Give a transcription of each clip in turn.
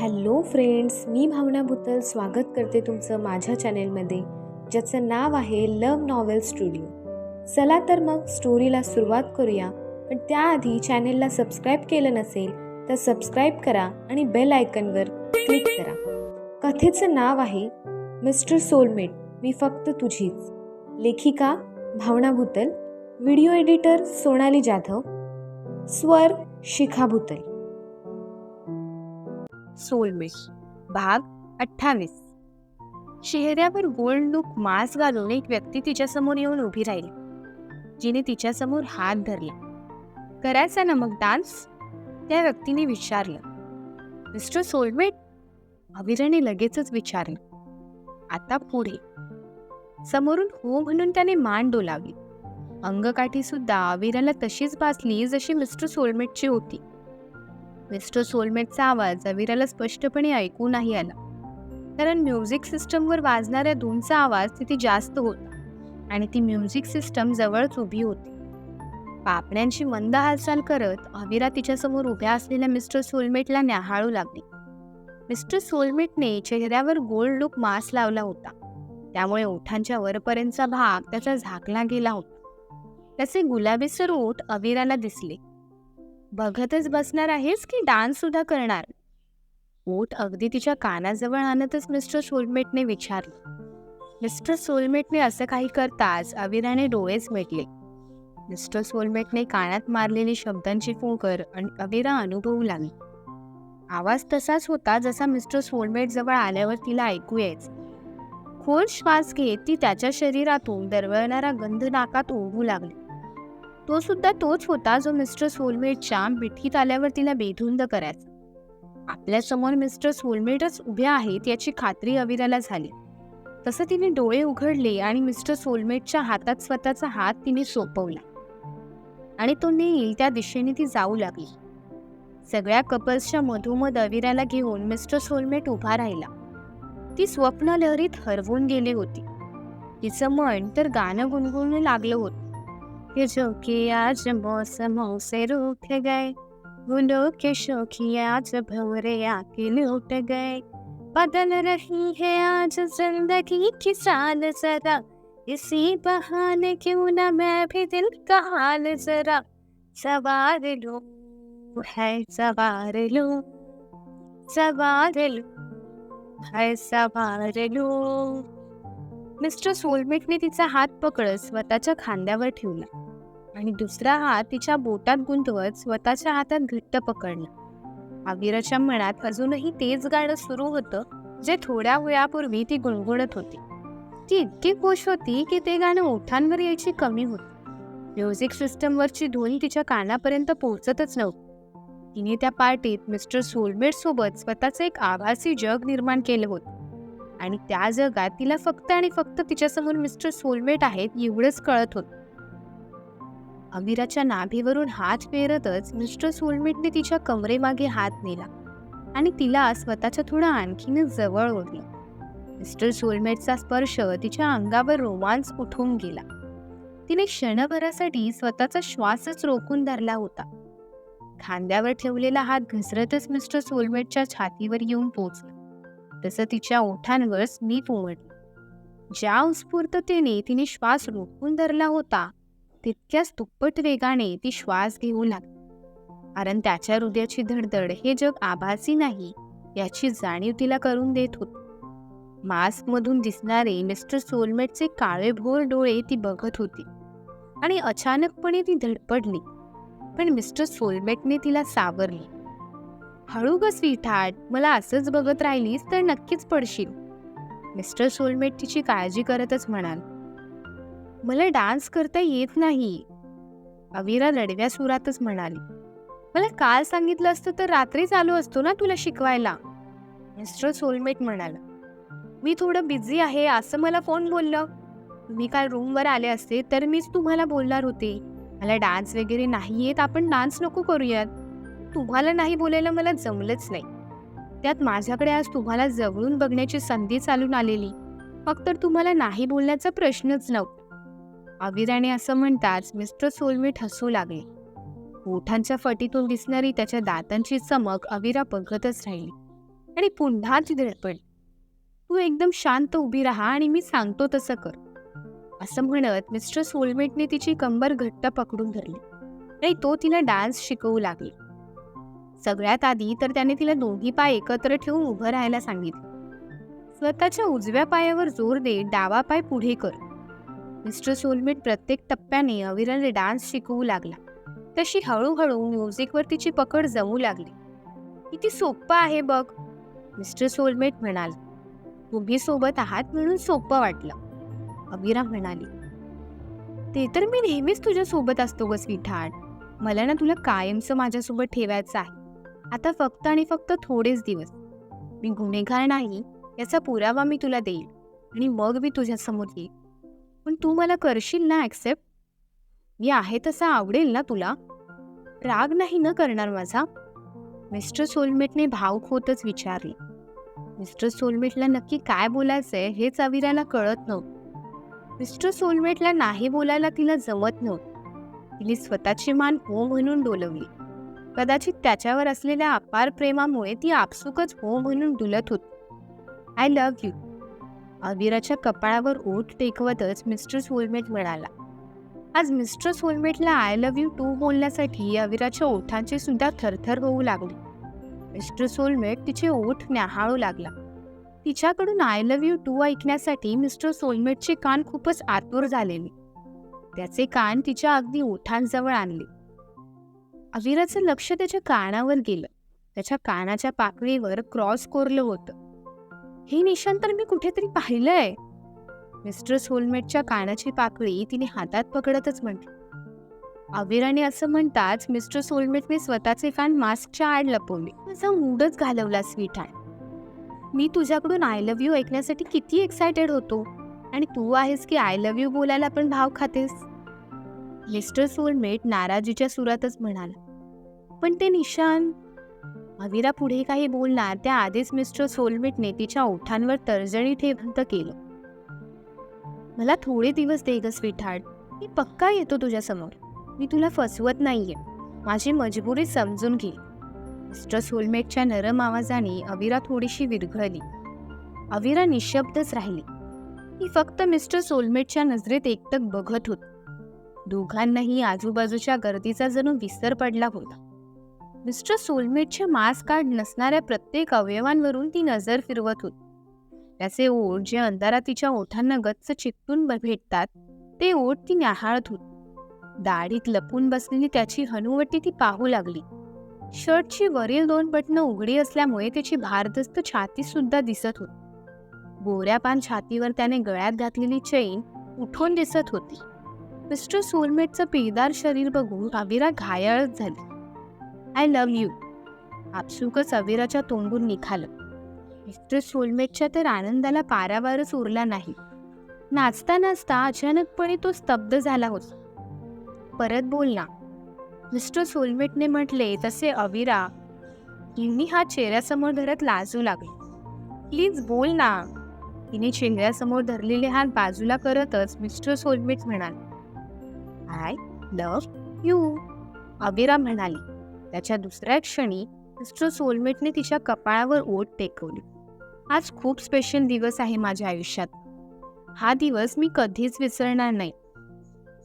Hello friends, मी भावना भुतल स्वागत करते तुमचं माझ्या चॅनेलमध्ये, ज्याचं नाव आहे लव्ह नॉवेल स्टुडिओ. चला तर मग स्टोरीला सुरुवात करूया. पण त्याआधी चॅनेलला सबस्क्राईब केलं नसेल तर सबस्क्राईब करा आणि बेल आयकनवर क्लिक करा. कथेचं नाव आहे मिस्टर सोलमेट, मी फक्त तुझीच. लेखिका भावना भुतल, व्हिडिओ एडिटर सोनाली जाधव, स्वर शिखा भुतल. सोलमेट भाग 28. चेहऱ्यावर गोल्ड लूक मास्क घालून एक व्यक्ती तिच्यासमोर येऊन उभी राहिली. जिने तिच्यासमोर हात धरला. करायचा ना मग डान्स? त्या व्यक्तीने विचारलं. Mister soulmate? अविराने लगेचच विचारलं. आता पुढे. समोरून हो म्हणून त्याने मान डोलावली. अंगकाठी सुद्धा अविराला तशीच भासली जशी मिस्टर सोलमेटची होती. मिस्टर सोलमेटचा आवाज अविराला स्पष्टपणे ऐकू नाही आला, कारण म्युझिक सिस्टमवर वाजणाऱ्या धूनचा आवाज तिथे जास्त होता आणि ती म्युझिक सिस्टम जवळच उभी होती. पापण्यांची मंद हालचाल करत अविरा तिच्यासमोर उभ्या असलेल्या मिस्टर सोलमेटला न्याहाळू लागली. मिस्टर सोलमेटने चेहऱ्यावर गोल्ड लूक मास्क लावला होता, त्यामुळे ओठांच्या वरपर्यंतचा भाग त्याचा झाकला गेला होता. त्याचे गुलाबीसर ओठ अविराला दिसले. बघतच बसणार आहेस की डान्स सुद्धा करणार? ओठ अगदी तिच्या कानाजवळ आणतच मिस्टर सोलमेटने विचारले. मिस्टर सोलमेटने असं काही करताच अविराने डोळेच मिटले. मिस्टर सोलमेटने कानात मारलेली शब्दांची फुंकर अविरा अनुभवू लागली. आवाज तसाच होता जसा मिस्टर सोलमेट जवळ आल्यावर तिला ऐकू यायचा. खोल श्वास घेत ती त्याच्या शरीरातून दरवळणारा गंध नाकात ओढू लागली. तो सुद्धा तोच होता जो मिस्टर सोलमेटच्या मिठीत आल्यावर तिला बेधुंद करायचा. आपल्यासमोर मिस्टर सोलमेटच उभे आहेत याची खात्री अविराला झाली. तसं तिने डोळे उघडले आणि मिस्टर सोलमेटच्या हातात स्वतःचा हात तिने सोपवला आणि तो नेईल त्या दिशेने ती जाऊ लागली. सगळ्या कपल्सच्या मधोमध अविराला घेऊन मिस्टर सोलमेट उभा राहिला. ती स्वप्न लहरीत हरवून गेली होती. तिचं मन तर गाणं गुणगुणू लागलं होतं. ये जो कि आज मौसमों से रूठ गए, गुलों के शौकी आज भंवरे आके लूट गए, बदल रही है आज जिंदगी की चाल जरा, इसी बहाने क्यों ना मैं भी दिल का हाल जरा सवार लूं, है सवार लूं, सवार लूं, है सवार लूं. मिस्टर सोलमेटने तिचा हात पकडत स्वतःच्या खांद्यावर ठेवला आणि दुसरा हात तिच्या बोटात गुंतवत स्वतःच्या हातात घट्ट पकडला. अविराच्या मनात अजूनही तेच गाणं सुरू होतं जे थोड्या वेळापूर्वी ती गुणगुणत होती. ती इतकी खुश होती की ते गाणं ओठांवर यायची कमी होती. म्युझिक सिस्टमवरची धून तिच्या कानापर्यंत पोहोचतच नव्हती. तिने त्या पार्टीत मिस्टर सोलमेट सोबत स्वतःचं एक आभासी जग निर्माण केलं होतं आणि त्या जगात तिला फक्त आणि फक्त तिच्यासमोर मिस्टर सोलमेट आहेत एवढंच कळत होतं. अविराच्या नाभीवरून हात फेरतच मिस्टर सोलमेटने तिच्या कमरेमागे हात नेला आणि तिला स्वतःच्या थोडं आणखीनच जवळ ओढलं. मिस्टर सोलमेटचा स्पर्श तिच्या अंगावर रोमांच उठून गेला. तिने क्षणभरासाठी स्वतःचा श्वासच रोखून धरला होता. खांद्यावर ठेवलेला हात घसरतच मिस्टर सोलमेटच्या छातीवर येऊन पोचला. तसं तिच्या ओठांवर स्मित उमटलं. ज्या उत्स्फूर्ततेने तिने श्वास रोखून धरला होता तितक्याच दुप्पट वेगाने ती श्वास घेऊ लागली. कारण त्याच्या हृदयाची धडधड हे जग आभासी नाही याची जाणीव तिला करून देत होती. मास्कमधून दिसणारे मिस्टर सोलमेटचे काळेभोर डोळे ती बघत होती आणि अचानकपणे ती धडपडली. पण मिस्टर सोलमेटने तिला सावरले. हळू ग स्वीटहार्ट, मला असंच बघत राहिलीस तर नक्कीच पडशील. मिस्टर सोलमेट तिची काळजी करतच म्हणाल. मला डान्स करता येत नाही, अविरा लढव्या सुरातच म्हणाली. मला काल सांगितलं असतं तर रात्रीच आलो असतो ना तुला शिकवायला, मिस्टर सोलमेट म्हणाला. मी थोडं बिझी आहे असं मला फोन बोललं. तुम्ही काल रूमवर आले असते तर मीच तुम्हाला बोलणार होते, मला डान्स वगैरे नाही येत, आपण डान्स नको करूयात. तुम्हाला नाही बोलायला मला जमलंच नाही. त्यात माझ्याकडे आज तुम्हाला जवळून बघण्याची संधी चालून आलेली, मग तर तुम्हाला नाही बोलण्याचा प्रश्नच नव्हता. अविराने असं म्हणताच मिस्टर सोलमेट हसू लागले. ओठांच्या फटीतून दिसणारी त्याच्या दातांची चमक अविरा बघतच राहिली आणि पुन्हा ती धडपडली. तू एकदम शांत उभी राहा आणि मी सांगतो तसं कर, असं म्हणत मिस्टर सोलमेटने तिची कंबर घट्ट पकडून धरली आणि तो तिला डान्स शिकवू लागला. सगळ्यात आधी तर त्याने तिला दोन्ही पाय एकत्र ठेवून उभं राहायला सांगितलं. स्वतःच्या उजव्या पायावर जोर देत डावा पाय पुढे कर. मिस्टर सोलमेट प्रत्येक टप्प्याने अविराला डान्स शिकवू लागला. तशी हळूहळू म्युझिकवर तिची पकड जमू लागली. किती सोपं आहे बघ, मिस्टर सोलमेट म्हणाला. तुम्ही सोबत आहात म्हणून सोपं वाटलं, अविरा म्हणाली. ते तर मी नेहमीच तुझ्या सोबत असतो ग स्वीटहार्ट. मला ना तुला कायमचं माझ्यासोबत ठेवायचं आहे. आता फक्त आणि फक्त थोडेच दिवस. मी गुन्हेगार नाही याचा पुरावा मी तुला देईल आणि मग मी तुझ्यासमोर येईल. पण तू मला करशील ना ॲक्सेप्ट? मी आहे तसा आवडेल ना तुला? राग नाही न करणार माझा? मिस्टर सोलमेटने भावुक होतच विचारले. मिस्टर सोलमेटला नक्की काय बोलायचंय हेच अविराला कळत नव्हतं. मिस्टर सोलमेटला नाही बोलायला तिला जमत नव्हतं. तिने स्वतःची मान हो म्हणून डोलवली. कदाचित त्याच्यावर असलेल्या अपार प्रेमामुळे ती आपसुकच हो म्हणून डुलत होती. आय लव्ह यू, अविराच्या कपाळावर ओठ टेकवतच मिस्टर सोलमेट म्हणाला. आज मिस्टर सोलमेटला आय लव्ह यू टू बोलण्यासाठी अविराच्या ओठांची सुद्धा थरथर होऊ लागली. मिस्टर सोलमेट तिचे ओठ न्याहाळू लागला. तिच्याकडून आय लव्ह यू टू ऐकण्यासाठी मिस्टर सोलमेटचे कान खूपच आतुर झालेले. त्याचे कान तिच्या अगदी ओठांजवळ आणले. अविराचं लक्ष त्याच्या कानावर गेलं. त्याच्या कानाच्या पाकळीवर क्रॉस कोरलं होतं. हे निशाण तर मी कुठेतरी पाहिलंय, मिस्टर सोलमेटच्या कानाची पाकळी तिने हातात पकडतच म्हटली. अविराने असं म्हणताच मिस्टर सोलमेटने स्वतःचे कान मास्कच्या आड लपवले. माझा मूडच घालवला स्वीटहार्ट. मी तुझ्याकडून आय लव्ह यू ऐकण्यासाठी किती एक्सायटेड होतो आणि तू आहेस की आय लव्ह यू बोलायला पण भाव खातेस, मिस्टर सोलमेट नाराजीच्या सुरातच म्हणाला. पण ते निशाण, अविरा पुढे काही बोलणार त्याआधीच मिस्टर सोलमेटने तिच्या ओठांवर तर्जनी ठेवंत केलं. मला थोडे दिवस दे ग स्वीटहार्ट, मी पक्का येतो तुझ्यासमोर. मी तुला फसवत नाहीये, माझी मजबुरी समजून घे. मिस्टर सोलमेटच्या नरम आवाजाने अविरा थोडीशी विरघळली. अविरा निशब्दच राहिली. ती फक्त मिस्टर सोलमेटच्या नजरेत एकटक बघत होती. दोघांनाही आजूबाजूच्या गर्दीचा जणू विसर पडला होता. मिस्टर सोलमेटच्या मास्क आड नसणाऱ्या प्रत्येक अवयवांवरून ती नजर फिरवत होती. त्याचे ओठ जे अंधारात तिच्या ओठांना गच्च चिकटून भेटतात ते ओठ ती न्याहाळत होती. दाढीत लपून बसलेली त्याची हनुवटी ती पाहू लागली. शर्टची वरील 2 बटणं उघडी असल्यामुळे त्याची भारदस्त छाती सुद्धा दिसत होती. गोऱ्यापान छातीवर त्याने गळ्यात घातलेली चैन उठून दिसत होती. मिस्टर सोलमेटचं पिळदार शरीर बघून अविरा घायाळच झाली. आय लव्ह यू, आपसुकच अविराच्या तोंडून निघालं. मिस्टर सोलमेटच्या तर आनंदाला पारावारच उरला नाही. नाचता नाचता अचानकपणे तो स्तब्ध झाला होता. परत बोल ना, मिस्टर सोलमेटने म्हटले तसे अविरा तिने हात चेहऱ्यासमोर धरत लाजू लागली. प्लीज बोल ना, तिने चेहऱ्यासमोर धरलेले हात बाजूला करतच मिस्टर सोलमेट म्हणाले. आय लव्ह यू, अविरा म्हणाली. त्याच्या दुसऱ्या क्षणी मिस्टर सोलमेटने तिच्या कपाळावर ओठ टेकवली. आज खूप स्पेशल दिवस आहे माझ्या आयुष्यात. हा दिवस मी कधीच विसरणार नाही,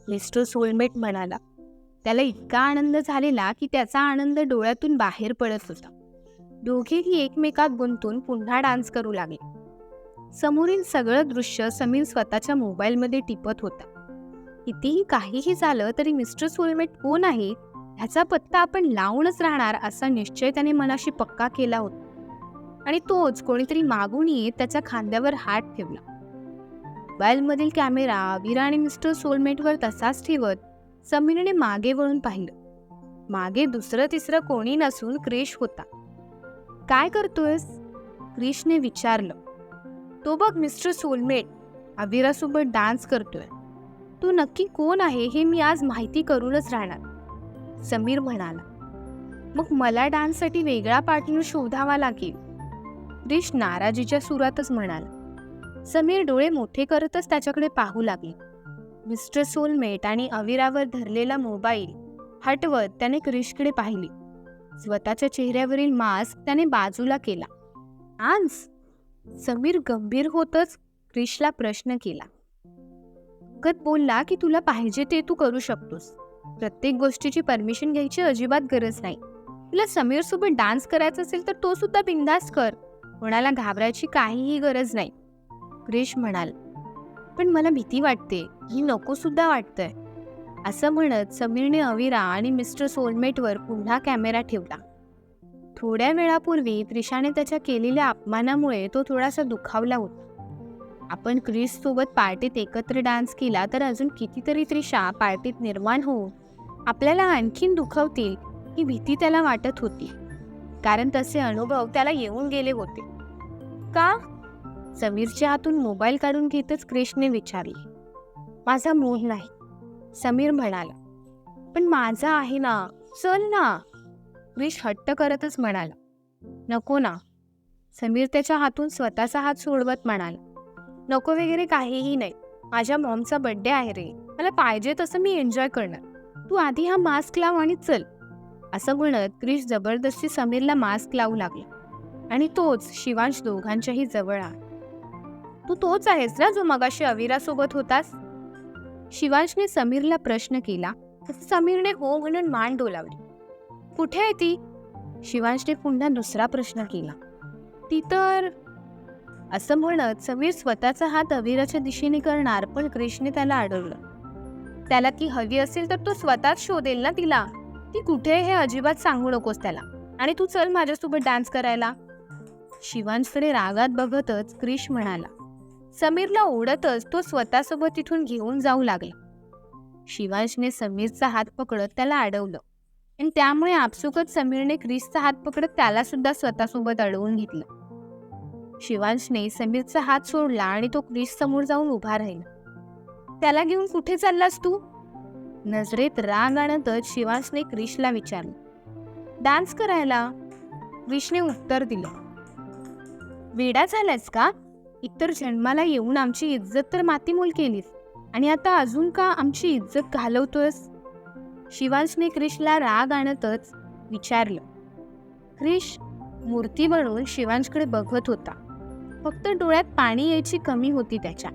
मिस्टर सोलमेट म्हणाला. त्याला इतका आनंद झालेला की त्याचा आनंद डोळ्यातून बाहेर पडत होता. दोघेही एकमेकात गुंतून पुन्हा डान्स करू लागले. समोरील सगळं दृश्य समीर स्वतःच्या मोबाईलमध्ये टिपत होता. कितीही काहीही झालं तरी मिस्टर सोलमेट कोण आहे ह्याचा पत्ता आपण लावूनच राहणार असा निश्चय त्याने मनाशी पक्का केला होता. आणि तोच कोणीतरी मागून येत त्याच्या खांद्यावर हात ठेवला. मोबाईलमधील कॅमेरा अविरा आणि मिस्टर सोलमेटवर तसाच ठेवत समीरने मागे वळून पाहिलं. मागे दुसरं तिसरं कोणी नसून क्रिश होता. काय करतोयस, क्रिशने विचारलं. तो बघ मिस्टर सोलमेट अविरासोबत डान्स करतोय. तू नक्की कोण आहे हे मी आज माहिती करूनच राहणार, समीर म्हणाला. मग मला डान्ससाठी वेगळा पार्टनर शोधावा लागेल, क्रिश नाराजीच्या सुरातच म्हणाला. समीर डोळे मोठे करतच त्याच्याकडे पाहू लागले. मिस्टर सोलमेट आणि अविरावर धरलेला मोबाईल हटवत त्याने क्रिशकडे पाहिली. स्वतःच्या चेहऱ्यावरील मास्क त्याने बाजूला केला. डान्स? समीर गंभीर होतच क्रिशला प्रश्न केला. गत बोलला की तुला पाहिजे ते तू करू शकतोस. प्रत्येक गोष्टीची परमिशन घ्यायची अजिबात गरज नाही. तुला समीर सोबत डान्स करायचा असेल तर तो सुद्धा बिंदास कर. कोणाला घाबरायची काहीही गरज नाही, क्रिश म्हणाल. पण मला भीती वाटते, ही नको सुद्धा वाटतंय. असं म्हणत समीरने अविरा आणि मिस्टर सोलमेटवर पुन्हा कॅमेरा ठेवला. थोड्या वेळापूर्वी त्रिशाने त्याच्या केलेल्या अपमानामुळे तो थोडासा दुखावला होता. आपण क्रिश सोबत पार्टीत एकत्र डान्स केला तर अजून कितीतरी त्रिशा पार्टीत निर्माण होऊन आपल्याला आणखीन दुखावतील ही भीती त्याला वाटत होती. कारण तसे अनुभव त्याला येऊन गेले होते. का? समीरच्या हातून मोबाईल काढून घेतच क्रिशने विचारले. माझा मूड नाही, समीर म्हणाला. पण माझा आहे ना, चल ना, क्रिश हट्ट करतच म्हणाला. नको ना, समीर त्याच्या हातून स्वतःचा हात सोडवत म्हणाला. नको वगैरे काहीही नाही, माझ्या मॉमचा बर्थडे आहे रे, मला पाहिजे तसं मी एन्जॉय करणार. तू आधी हा मास्क लाव आणि चल. असं म्हणत क्रिश जबरदस्ती समीरला मास्क लावू लागला आणि तोच शिवांश दोघांच्याही जवळ आला. तू तोच आहेस ना जो मगाशी अविरासोबत होतास? शिवांशने समीरला प्रश्न केला. समीरने हो म्हणून मान डोलावली. कुठे आहे ती? शिवांशने पुन्हा दुसरा प्रश्न केला. ती तर... असं म्हणत समीर स्वतःचा हात अविराच्या दिशेने करणार, पण क्रिशने त्याला अडवलं. त्याला ती हवी असेल तर तो स्वतःच शोधेल ना तिला. ती कुठे हे अजिबात सांगू नकोस त्याला. आणि तू चल माझ्यासोबत डान्स करायला. शिवांशकडे रागात बघतच क्रिश म्हणाला. समीरला ओढतच तो स्वतःसोबत तिथून घेऊन जाऊ लागला. शिवांशने समीरचा हात पकडत त्याला अडवलं आणि त्यामुळे आपसुकच समीरने क्रिशचा हात पकडत त्याला सुद्धा स्वतःसोबत अडवून घेतलं. शिवांशने समीरचा हात सोडला आणि तो क्रिश समोर जाऊन उभा राहिला. त्याला घेऊन कुठे चाललास तू? नजरेत राग आणतच शिवांशने क्रिशला विचारलं. डान्स करायला, क्रिशने उत्तर दिलं. वेडा झालास का? इतर जन्माला येऊन आमची इज्जत तर मातीमोल केलीस आणि आता अजून का आमची इज्जत घालवतोयस? शिवांशने क्रिशला राग आणतच विचारलं. क्रिश मूर्ती बनून शिवांशकडे बघत होता. फक्त डोळ्यात पाणी यायची कमी होती त्याच्या.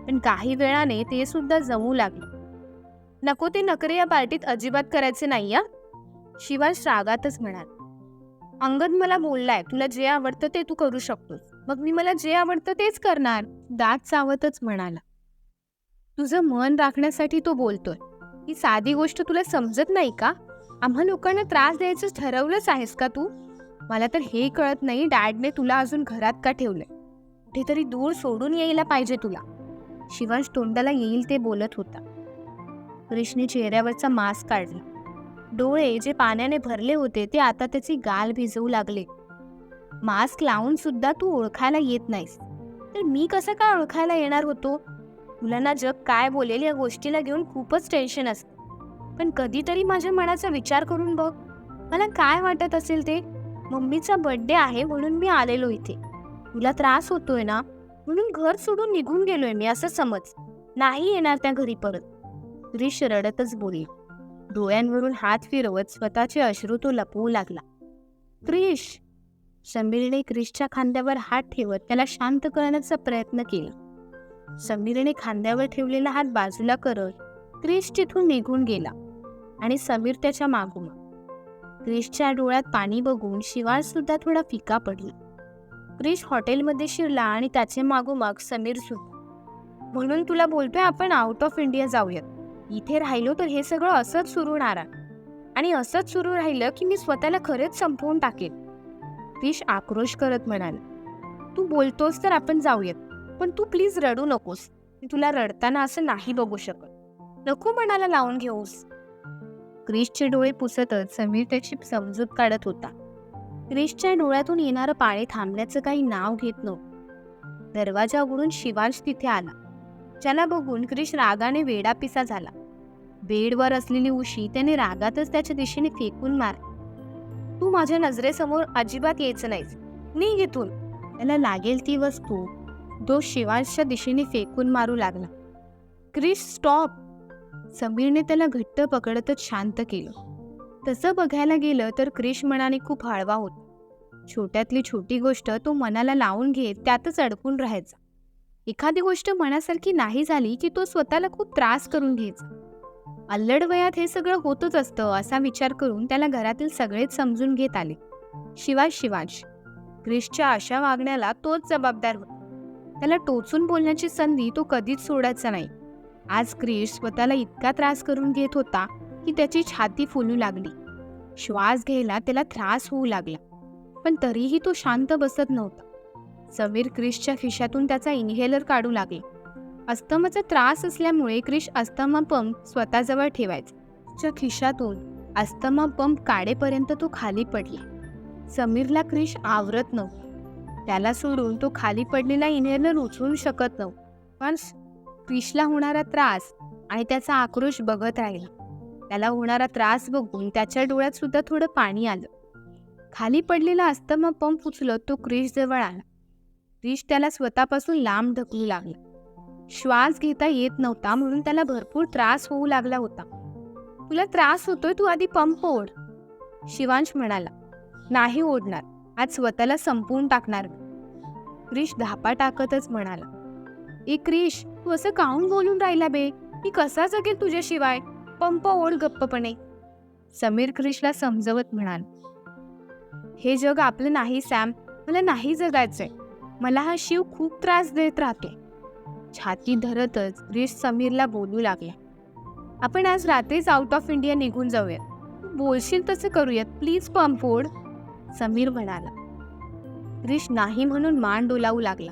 पण काही वेळाने ते सुद्धा जमू लागलं. नको ते नखरे या पार्टीत अजिबात करायचे नाही या, शिवांश रागातच म्हणाला. अंगद मला बोललाय तुला जे आवडतं ते तू करू शकतोस. मग मी मला जे आवडतं तेच करणार, दात चावतच म्हणाला. तुझं मन राखण्यासाठी तो बोलतोय. ही साधी गोष्ट तुला समजत नाही का? आम्हा लोकांना त्रास द्यायचं ठरवलंच आहेस का तू? मला तर हे कळत नाही डॅडने तुला अजून घरात का ठेवलंय. कुठेतरी दूर सोडून यायला पाहिजे तुला. शिवांश तोंडाला येईल ते बोलत होता. क्रिशने चेहऱ्यावरचा मास्क काढला. डोळे जे पाण्याने भरले होते ते आता त्याचे गाल भिजवू लागले. मास्क लावून सुद्धा तू ओळखायला येत नाहीस तर मी कसं काय ओळखायला येणार होतो? तुला ना जग काय बोलेल या गोष्टीला घेऊन खूपच टेन्शन असतं. पण कधीतरी माझ्या मनाचा विचार करून बघ. मला काय वाटत असेल ते. मम्मीचा बर्थडे आहे म्हणून मी आलेलो इथे. तुला त्रास होतोय ना म्हणून घर सोडून निघून गेलोय मी असं समज. नाही येणार त्या घरी परत. क्रिश रडतच बोलली. डोळ्यांवरून हात फिरवत स्वतःचे अश्रू तो लपवू लागला. क्रिश, समीरने क्रिशच्या खांद्यावर हात ठेवत त्याला शांत करण्याचा प्रयत्न केला. समीरने खांद्यावर ठेवलेला हात बाजूला करत क्रिश तिथून निघून गेला आणि समीर त्याच्या मागोमाग. क्रिशच्या डोळ्यात पाणी बघून शिवांश सुद्धा थोडा फिका पडला. क्रिश हॉटेलमध्ये शिरला आणि त्याचे मागोमाग समीर सुद्धा. म्हणून तुला बोलतोय आपण आउट ऑफ इंडिया जाऊयात. इथे राहिलो तर हे सगळं असंच सुरू राहणार आणि असंच सुरू राहिलं की मी स्वतःला खरेच संपवून टाकेन, क्रिश आक्रोश करत म्हणाला. तू बोलतोस तर आपण जाऊयात, पण तू प्लीज रडू नकोस. मी तुला रडताना असं नाही बघू शकत. नको मनाला लावून घेऊस. क्रिशचे डोळे पुसतच समीर त्याची समजूत काढत होता. क्रिशच्या डोळ्यातून येणारं पाणी थांबण्याचं काही नाव घेत नव्हतं. दरवाजा उघडून शिवांश तिथे आला. ज्याला बघून क्रिश रागाने वेडापिसा झाला. बेडवर असलेली उशी त्याने रागातच त्याच्या दिशेने फेकून मारली. तू माझ्या नजरेसमोर अजिबात यायचं नाहीस, निघ इथून. त्याला लागेल ती वस्तू तो शिवांशच्या दिशेने फेकून मारू लागला. क्रिश स्टॉप. समीरने त्याला घट्ट पकडतच शांत केलं. तसं बघायला गेलं तर क्रिश मनाने खूप हळवा होता. छोट्यातली छोटी गोष्ट तो मनाला लावून घेत त्यातच अडकून राहायचा. एखादी गोष्ट मनासारखी नाही झाली की तो स्वतःला खूप त्रास करून घ्यायचा. अल्लड वयात हे सगळं होतच असतं असा विचार करून त्याला घरातील सगळेच समजून घेत आले, शिवाय शिवांश. क्रिशच्या अशा वागण्याला तोच जबाबदार होता. त्याला टोचून बोलण्याची संधी तो कधीच सोडायचा नाही. आज क्रिश स्वतःला इतका त्रास करून घेत होता की त्याची छाती फुलू लागली. श्वास घ्यायला त्याला त्रास होऊ लागला, पण तरीही तो शांत बसत नव्हता. समीर क्रिशच्या खिशातून त्याचा इन्हेलर काढू लागला. अस्थमाचा त्रास असल्यामुळे क्रिश अस्थमा पंप स्वतःजवळ ठेवायचा. त्याच्या खिशातून अस्थमा पंप काढेपर्यंत तो खाली पडला. समीरला क्रिश आवरत नव्हता. त्याला सोडून तो खाली पडलेला इन्हेलर उचलू शकत नव्हता. पण क्रिशला होणारा त्रास आणि त्याचा आक्रोश बघत राहिला. त्याला होणारा त्रास बघून त्याच्या डोळ्यात सुद्धा थोडं पाणी आलं. खाली पडलेला अस्थमा पंप उचलत तो क्रिश जवळ आला. क्रिश त्याला स्वतःपासून लांब ढकलू लागला. श्वास घेता येत नव्हता म्हणून त्याला भरपूर त्रास होऊ लागला होता. तुला त्रास होतोय, तू आधी पंप ओढ, शिवांश म्हणाला. नाही ओढणार, आज स्वतःला संपवून टाकणार. क्रिश धापा टाकतच म्हणाला. ए क्रिश, तू असं काहून बोलून राहिला बे? मी कसा जगेल तुझ्याशिवाय? पंप ओढ गप्पपणे. समीर क्रिशला समजवत म्हणाला. हे जग आपलं नाही सॅम, मला नाही जगायचंय. मला हा शिव खूप त्रास देत राहतो. छाती धरतच क्रिश समीरला बोलू लागला. आपण आज रात्रीच आउट ऑफ इंडिया निघून जाऊयात. बोलशील तसं करूयात, प्लीज पंप ओढ, समीर म्हणाला. क्रिश नाही म्हणून मान डोलावू लागला.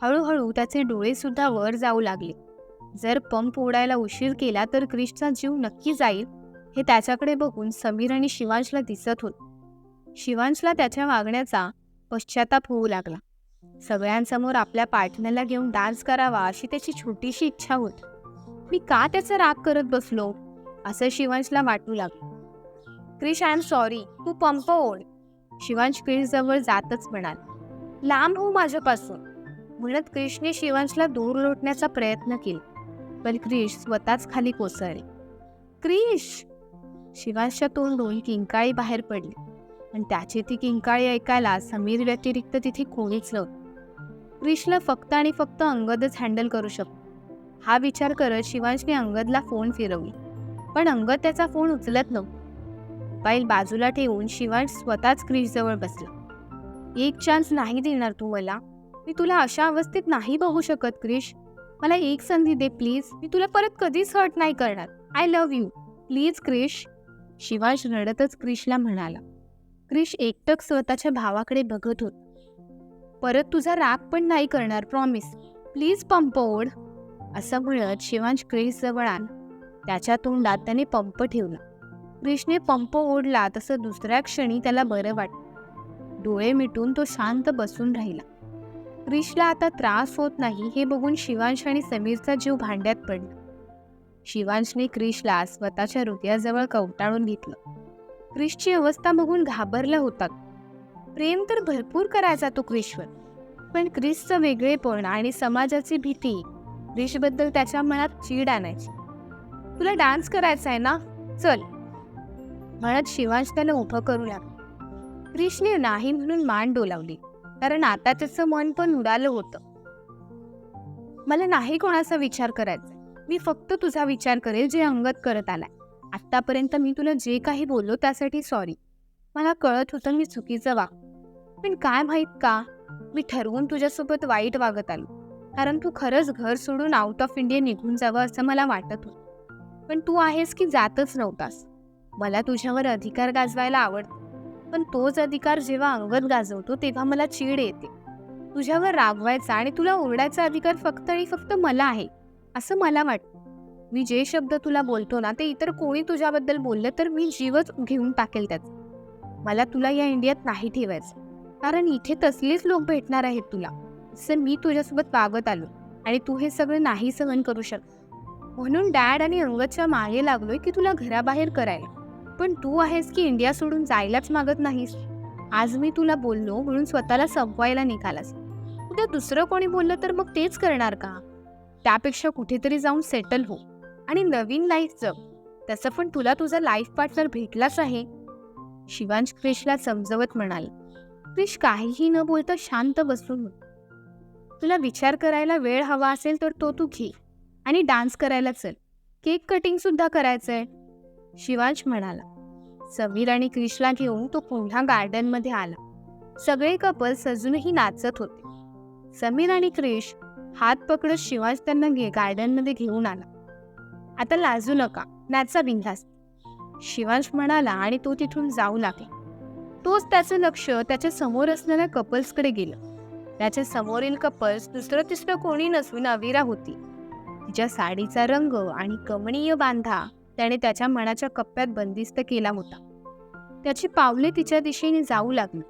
हळूहळू त्याचे डोळे सुद्धा वर जाऊ लागले. जर पंप ओढायला उशीर केला तर क्रिशचा जीव नक्की जाईल हे त्याच्याकडे बघून समीर आणि शिवांशला दिसत होतं. शिवांशला त्याच्या वागण्याचा पश्चाताप होऊ लागला. सगळ्यांसमोर आपल्या पार्टनरला घेऊन डान्स करावा अशी त्याची छोटीशी इच्छा होती. मी का त्याचा राग करत बसलो असं शिवांशला वाटू लागलं. क्रिश, आय एम सॉरी, तू पंप ओढ, शिवांश क्रिश जवळ जातच म्हणाला. लांब हो माझ्यापासून, म्हणत क्रिशने शिवांशला दूर लोटण्याचा प्रयत्न केला, पण क्रिश स्वतःच खाली कोसळले. क्रिश, शिवांशच्या तोंडून किंकाळी बाहेर पडली, पण त्याची ती किंकाळी ऐकायला समीर व्यतिरिक्त तिथे कोणीच नव्हतं. क्रिशला फक्त आणि फक्त अंगदच हँडल करू शकतो हा विचार करत शिवांशने अंगदला फोन फिरवली, पण अंगद त्याचा फोन उचलत नव्हता. मोबाईल बाजूला ठेवून शिवांश स्वतःच क्रिशजवळ बसला. एक चान्स नाही देणार तू मला? मी तुला अशा अवस्थेत नाही बघू शकत क्रिश. मला एक संधी दे प्लीज. मी तुला परत कधीच हर्ट नाही करणार. I love you, please Krish, Shivansh रडतच क्रिशला म्हणाला. क्रिश एकटक स्वतःच्या भावाकडे बघत होत. परत तुझा राग पण नाही करणार, प्रॉमिस, प्लीज पंप ओढ, असं म्हणत शिवांश क्रिश जवळ आला. त्याच्या तोंडात त्याने पंप ठेवला. क्रिशने पंप ओढला तसं दुसऱ्या क्षणी त्याला बरं वाटलं. डोळे मिटून तो शांत बसून राहिला. क्रिशला आता त्रास होत नाही हे बघून शिवांश आणि समीरचा जीव भांड्यात पडला. शिवांशने क्रिशला स्वतःच्या हृदयाजवळ कवटाळून घेतलं. क्रिशची अवस्था बघून घाबरला होता. प्रेम तर भरपूर करायचा तो क्रिशवर, पण क्रिशचं वेगळेपण आणि समाजाची भीती क्रिशबद्दल त्याच्या मनात चीड आणायची. तुला डान्स करायचा आहे ना, चल, म्हणत शिवांश त्याला उभं करू लागला. क्रिशने नाही म्हणून मान डोलावली, कारण आता त्याचं मन पण उडालं होतं. मला नाही कोणाचा विचार करायचा, मी फक्त तुझा विचार करेल जे अंगद करत आलाय. आत्तापर्यंत मी तुला जे काही बोललो त्यासाठी सॉरी. मला कळत होतं मी चुकीचं पण काय माहीत का मी ठरवून तुझ्यासोबत वाईट वागत आलो, कारण तू खरंच घर सोडून आउट ऑफ इंडिया निघून जावं असं मला वाटत होतं, पण तू आहेस की जातच नव्हतास. मला तुझ्यावर अधिकार गाजवायला आवडतो, पण तोच अधिकार जेव्हा अंगद गाजवतो तेव्हा मला चीड येते. तुझ्यावर रागवायचा आणि तुला ओरडायचा अधिकार फक्त आणि फक्त मला आहे असं मला वाटतं. मी जे शब्द तुला बोलतो ना ते इतर कोणी तुझ्याबद्दल बोललं तर मी जीवच घेऊन टाकेल त्याचा. मला तुला या इंडियात नाही ठेवायचं, कारण इथे तसलेच लोक भेटणार आहेत तुला, जसं मी तुझ्यासोबत वागत आलो, आणि तू हे सगळं नाही सहन करू शकत. म्हणून डॅड आणि अंगदच्या मागे लागलोय की तुला घराबाहेर करायला, पण तू आहेस की इंडिया सोडून जायलाच मागत नाहीस. आज मी तुला बोललो म्हणून स्वतःला संपवायला निघालास. उद्या दुसरं कोणी बोललं तर मग तेच करणार का? त्यापेक्षा कुठेतरी जाऊन सेटल हो आणि नवीन लाईफ जग. तसं पण तुला तुझा लाईफ पार्टनर भेटलाच आहे, शिवांश क्रिशला समजवत म्हणाला. क्रिश काहीही न बोलता शांत बसून होता. तुला विचार करायला वेळ हवा असेल तर तो तू घे आणि डान्स करायला चल. केक कटिंग सुद्धा करायचंय, शिवांश म्हणाला. समीर आणि क्रिशला घेऊन तो पुन्हा गार्डनमध्ये आला. सगळे कपल्स अजूनही नाचत होते. समीर आणि क्रिश हात पकडत शिवांश त्यांना गार्डनमध्ये घेऊन आला. आता लाजू नका, नाचा बिनधास्त, शिवांश म्हणाला आणि तो तिथून जाऊ लागला. तोच त्याचं लक्ष त्याच्या समोर असणाऱ्या कपल्सकडे गेलं. त्याच्या समोरील कपल्स दुसरं तिसरं कोणी नसून अविरा होती. तिच्या साडीचा रंग आणि कमनीय बांधा त्याने त्याच्या मनाच्या कप्प्यात बंदिस्त केला होता. त्याची पावले तिच्या दिशेने जाऊ लागली.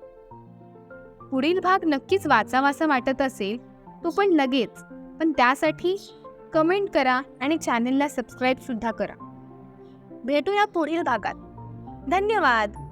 पुढील भाग नक्कीच वाचावासा वाटत असेल तो पण लगेच, पण त्यासाठी कमेंट करा आणि चॅनलला सबस्क्राईब सुद्धा करा. भेटूया पुढील भागात. धन्यवाद.